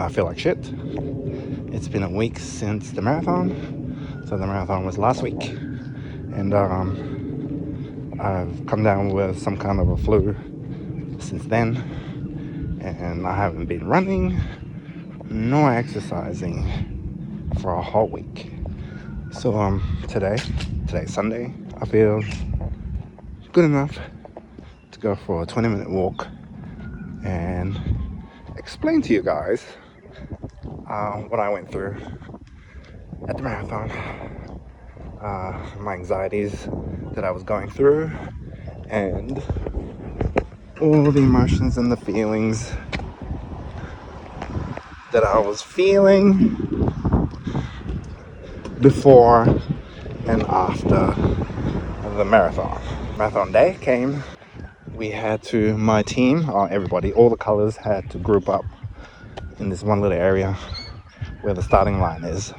I feel like shit. It's been a week since the marathon. So the marathon was last week. And I've come down with some kind of a flu since then. And I haven't been running nor exercising for a whole week. So today's Sunday, I feel good enough to go for a 20-minute walk and explain to you guys what I went through at the marathon, my anxieties that I was going through, and all the emotions and the feelings that I was feeling before and after the marathon. Marathon day came. My team, everybody, all the colors had to group up in this one little area where the starting line is.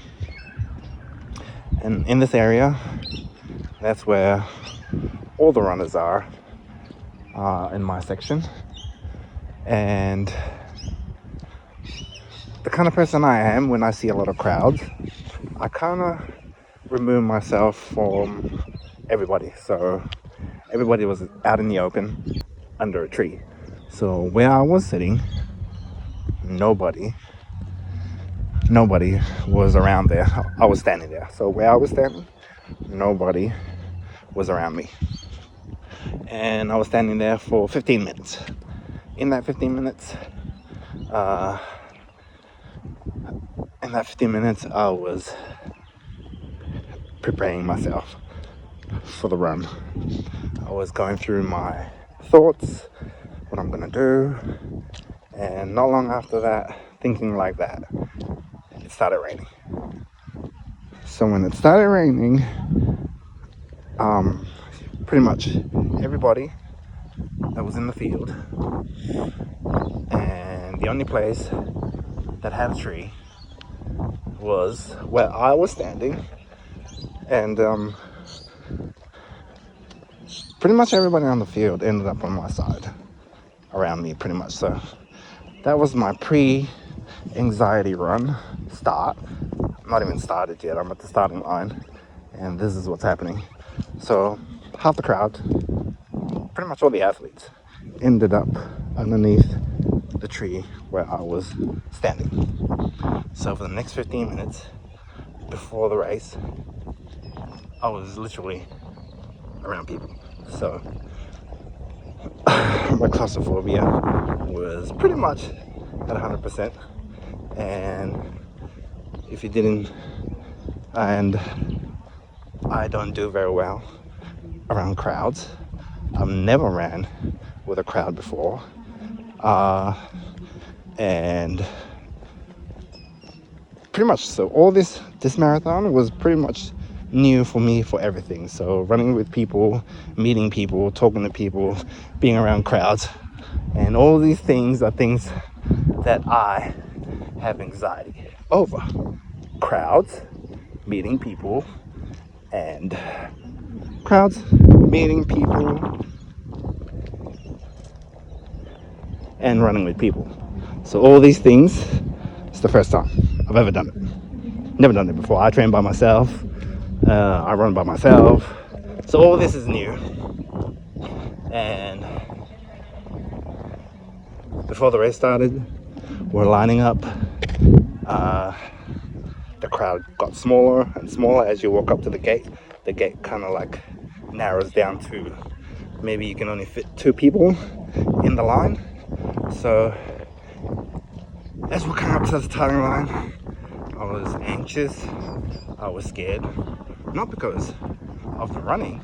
And in this area, that's where all the runners are in my section. And the kind of person I am, when I see a lot of crowds, I kind of remove myself from everybody. So everybody was out in the open under a tree. So where I was sitting, nobody was around there. I was standing there. So where I was standing, nobody was around me. And I was standing there for 15 minutes. In that 15 minutes, I was preparing myself for the run. I was going through my thoughts, what I'm gonna do, and not long after that, thinking like that, it started raining. So when it started raining, pretty much everybody that was in the field, and the only place that had a tree was where I was standing, and pretty much everybody on the field ended up on my side, around me pretty much. So that was my pre-anxiety run start. I'm not even started yet, I'm at the starting line, and this is what's happening. So half the crowd, pretty much all the athletes, ended up underneath the tree where I was standing. So for the next 15 minutes before the race, I was literally around people. So my claustrophobia was pretty much at 100%. And if you didn't, and I don't do very well around crowds. I've never ran with a crowd before. And pretty much, so all this marathon was pretty much new for me for everything. So running with people, meeting people, talking to people, being around crowds, and all these things are things that I have anxiety over. Crowds, meeting people, and crowds, meeting people, and running with people. So all these things, it's the first time I've ever done it. Never done it before. I train by myself. I run by myself. So all this is new. And before the race started, we're lining up. The crowd got smaller and smaller as you walk up to the gate. The gate kind of like narrows down to maybe you can only fit 2 people in the line. So as we're coming up to the starting line, I was anxious, I was scared, not because of the running.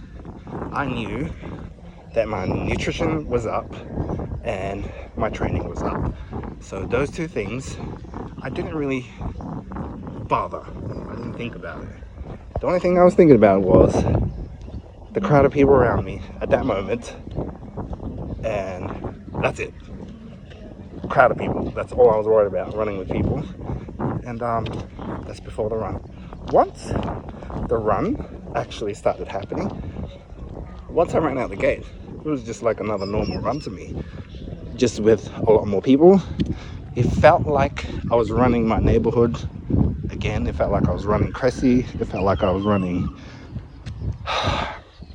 I knew that my nutrition was up and my training was up. So those 2 things, I didn't really bother. I didn't think about it. The only thing I was thinking about was the crowd of people around me at that moment, and that's it. Crowd of people, that's all I was worried about, running with people. And that's before the run. Once the run actually started happening, once I ran out the gate, it was just like another normal run to me, just with a lot more people, It felt like I was running my neighborhood again. It felt like I was running Cressy. It felt like I was running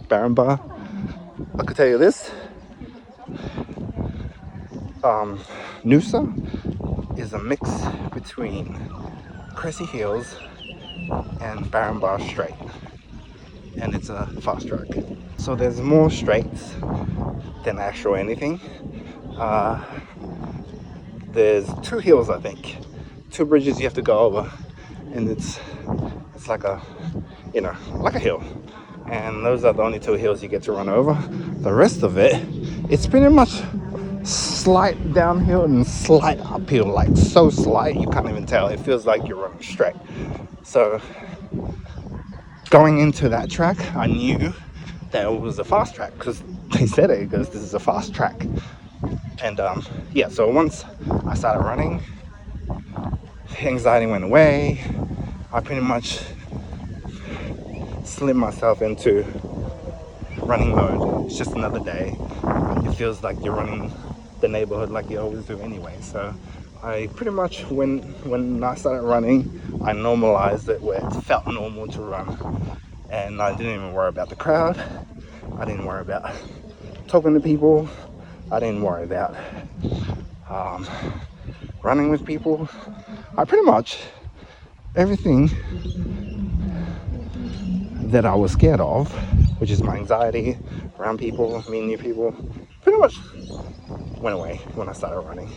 Barrenbar. I could tell you this, Noosa is a mix between Cressy Hills and Barrenbar Straight, and it's a fast track. So there's more straights than actual anything. There's 2 hills, I think, 2 bridges you have to go over, and it's like a, you know, like a hill, and those are the only 2 hills you get to run over. The rest of it, it's pretty much slight downhill and slight uphill, like so slight you can't even tell. It feels like you're running straight. So going into that track, I knew that it was a fast track because they said it, because this is a fast track. And yeah, so once I started running, the anxiety went away. I pretty much slipped myself into running mode. It's just another day. It feels like you're running the neighborhood like you always do anyway. So I pretty much, when I started running, I normalized it where it felt normal to run, and I didn't even worry about the crowd. I didn't worry about talking to people. I didn't worry about running with people. I pretty much, everything that I was scared of, which is my anxiety around people, meeting new people, pretty much went away when I started running.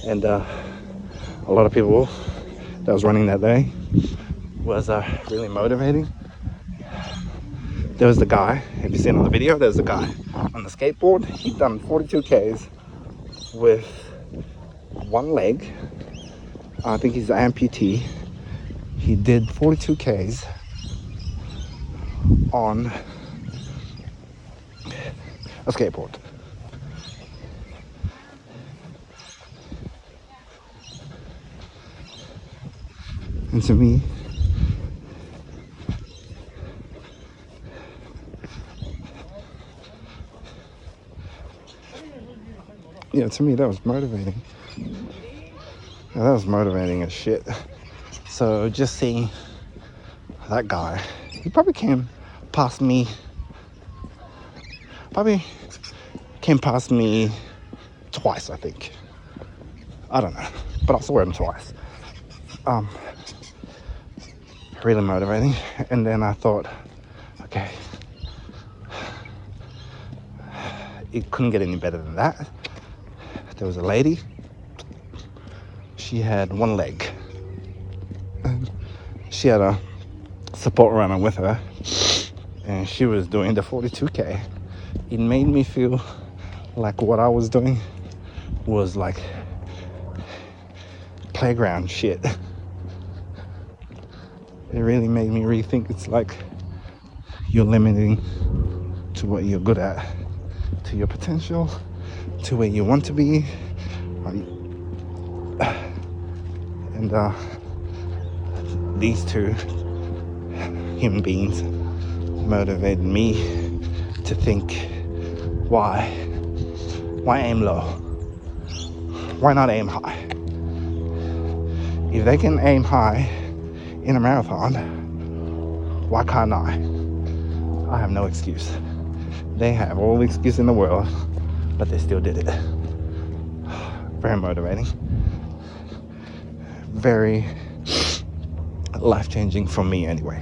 And a lot of people that was running that day was really motivating. There was the guy, if you seen on the video, there's a guy on the skateboard. He'd done 42 Ks with one leg. I think he's an amputee. He did 42 Ks on a skateboard. And to me, yeah, to me that was motivating. That was motivating as shit. So just seeing that guy, he probably came past me twice, I think. I don't know, but I saw him twice. Really motivating. And then I thought, okay, it couldn't get any better than that. There was a lady. She had one leg. And she had a support runner with her, and she was doing the 42K. It made me feel like what I was doing was like playground shit. It really made me rethink. It's like you're limiting to what you're good at, to your potential, to where you want to be. And these 2 human beings motivated me to think, why aim low? Why not aim high? If they can aim high in a marathon, why can't I? I have no excuse. They have all the excuse in the world, but they still did it. Very motivating. Very life-changing for me anyway.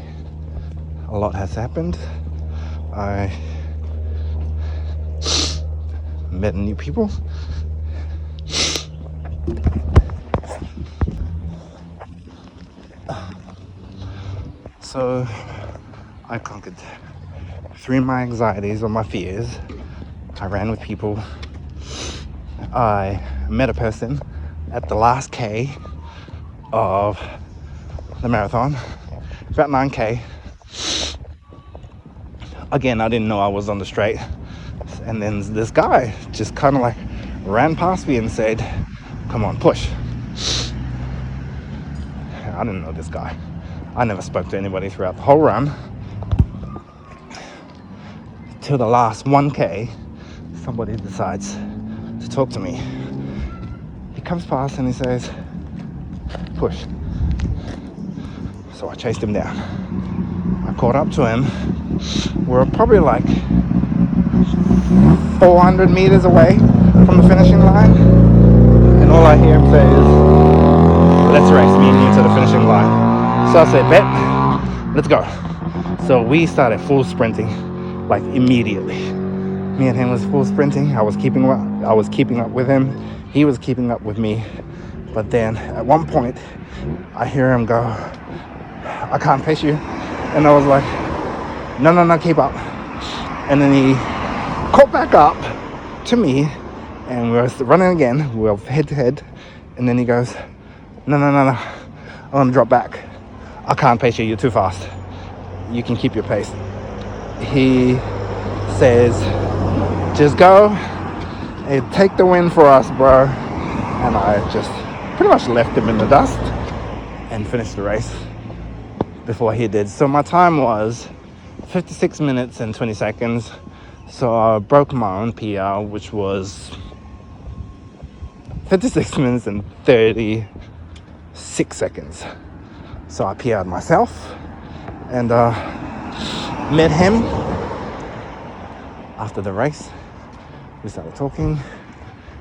A lot has happened. I met new people. So I conquered 3 of my anxieties or my fears. I ran with people. I met a person at the last K of the marathon, about 9K. Again, I didn't know I was on the straight. And then this guy just kind of like ran past me and said, come on, push. I didn't know this guy. I never spoke to anybody throughout the whole run. Till the last 1K, somebody decides to talk to me. comes past and he says, push. So I chased him down. I caught up to him. We're probably like 400 meters away from the finishing line. And all I hear him say is, let's race me and you to the finishing line. So I said, bet, let's go. So we started full sprinting, like immediately. Me and him was full sprinting. I was keeping up with him. He was keeping up with me. But then at one point, I hear him go, I can't pace you. And I was like, no, keep up. And then he caught back up to me and we were running again. We were head to head. And then he goes, no, I'm gonna drop back. I can't pace you, you're too fast. You can keep your pace. He says, just go and take the win for us, bro. And I just pretty much left him in the dust and finished the race before he did. So my time was 56 minutes and 20 seconds. So I broke my own PR, which was 56 minutes and 36 seconds. So I PR'd myself and met him after the race. We started talking.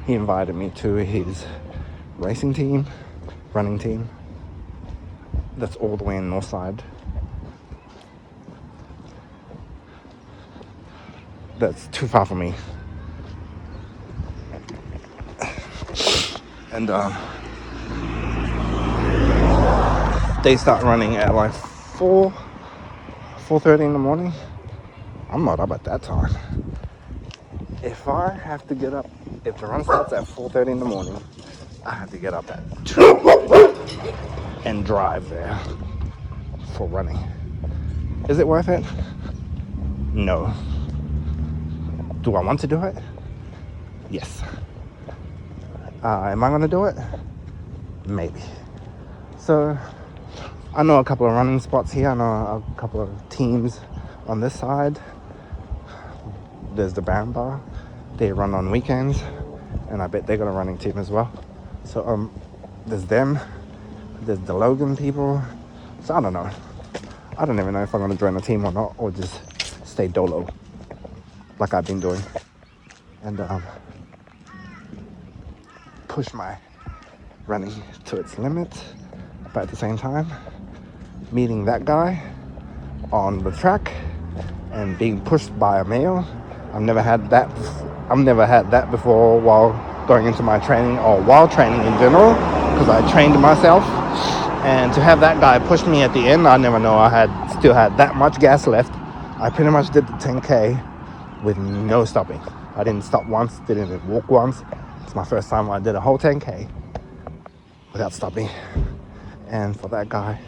He invited me to his racing team, running team. That's all the way in Northside. That's too far for me. And they start running at like 4:30 in the morning. I'm not up at that time. If I have to get up, if the run starts at 4:30 in the morning, I have to get up at 2 and drive there for running. Is it worth it? No. Do I want to do it? Yes. Am I going to do it? Maybe. So I know a couple of running spots here. I know a couple of teams on this side. There's the Bamba. They run on weekends, and I bet they got a running team as well. So there's them. There's the Logan people. So I don't know. I don't even know if I'm going to join a team or not, or just stay dolo like I've been doing, and push my running to its limit. But at the same time, meeting that guy on the track and being pushed by a male, I've never had that before while going into my training or while training in general, because I trained myself. And to have that guy push me at the end, I never know I still had that much gas left. I pretty much did the 10K with no stopping. I didn't stop once, didn't even walk once. It's my first time I did a whole 10K without stopping. And for that guy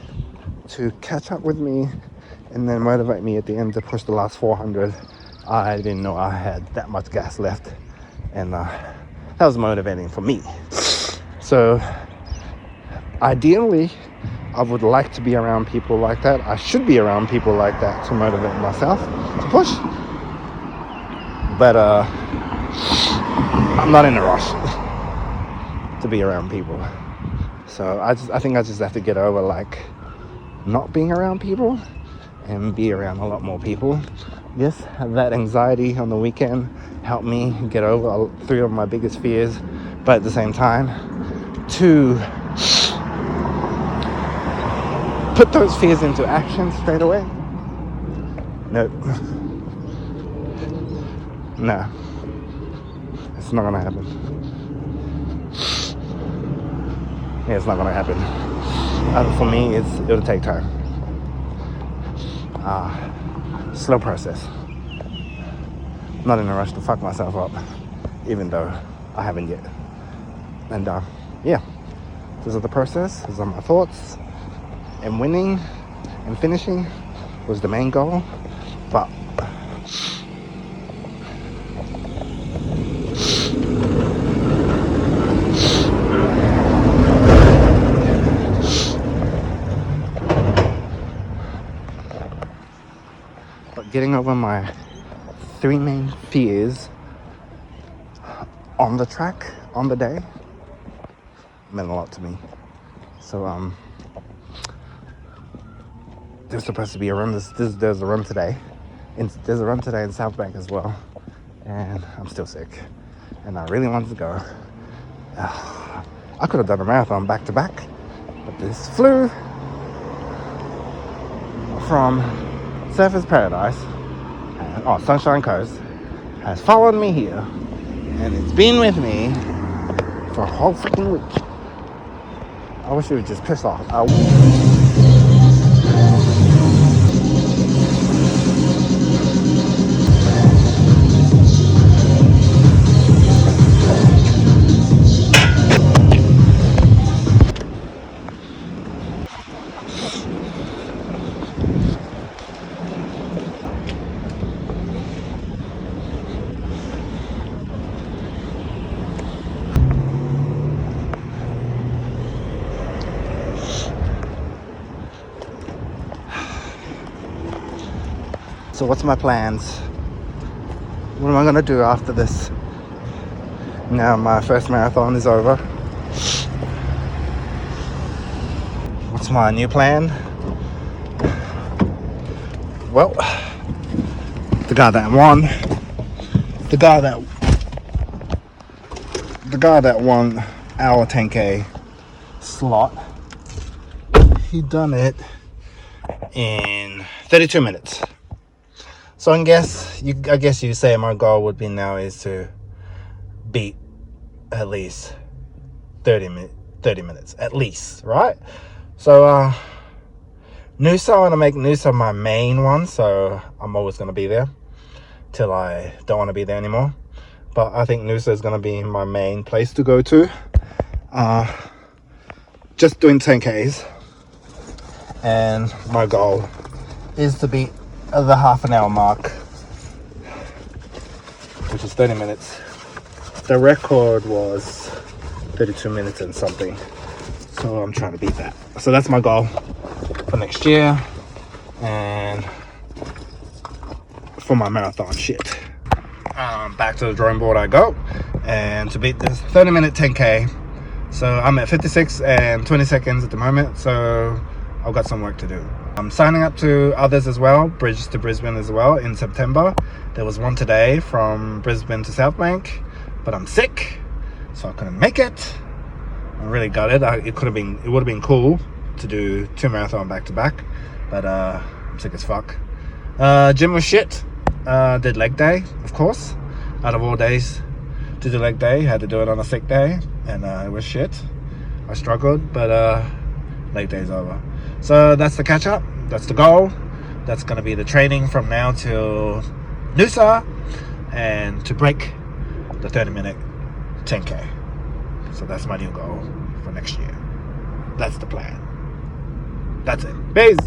to catch up with me and then motivate me at the end to push the last 400, I didn't know I had that much gas left. And that was motivating for me. So ideally, I would like to be around people like that. I should be around people like that to motivate myself to push. But I'm not in a rush to be around people. So I think I just have to get over like not being around people and be around a lot more people. Yes, that anxiety on the weekend helped me get over 3 of my biggest fears, but at the same time, to put those fears into action straight away, no, it's not gonna happen. Yeah, it's not gonna happen. For me, it'll take time. Slow process. Not in a rush to fuck myself up, even though I haven't yet. And yeah, this is the process. These are my thoughts. And winning and finishing was the main goal, but getting over my 3 main fears on the track, on the day, meant a lot to me. So there's supposed to be a run. There's a run today. There's a run today in South Bank as well, and I'm still sick, and I really wanted to go. I could have done a marathon back to back, but this flu from Surfers Paradise, Sunshine Coast, has followed me here, and it's been with me for a whole freaking week. I wish it would just piss off. So what's my plans? What am I gonna do after this? Now my first marathon is over. What's my new plan? Well, the guy that won our 10K slot, he done it in 32 minutes. So I guess you say my goal would be now is to beat at least 30 minutes at least, right? So Noosa, I want to make Noosa my main one, so I'm always going to be there till I don't want to be there anymore. But I think Noosa is going to be my main place to go to. Just doing 10Ks, and my goal is to beat the half an hour mark, which is 30 minutes. The record was 32 minutes and something, so I'm trying to beat that. So that's my goal for next year and for my marathon shit. Back to the drawing board I go, and to beat this 30-minute 10K. So I'm at 56 and 20 seconds at the moment, so I've got some work to do. I'm signing up to others as well, Bridge to Brisbane as well, in September. There was one today from Brisbane to South Bank, but I'm sick, so I couldn't make it. I really got it. It would have been cool to do 2 marathon back to back, but I'm sick as fuck. Gym was shit. Did leg day, of course. Out of all days to do leg day, had to do it on a sick day, and it was shit. I struggled, but leg day's over. So that's the catch up, that's the goal. That's going to be the training from now till Noosa, and to break the 30-minute 10K. So that's my new goal for next year. That's the plan. That's it. Peace.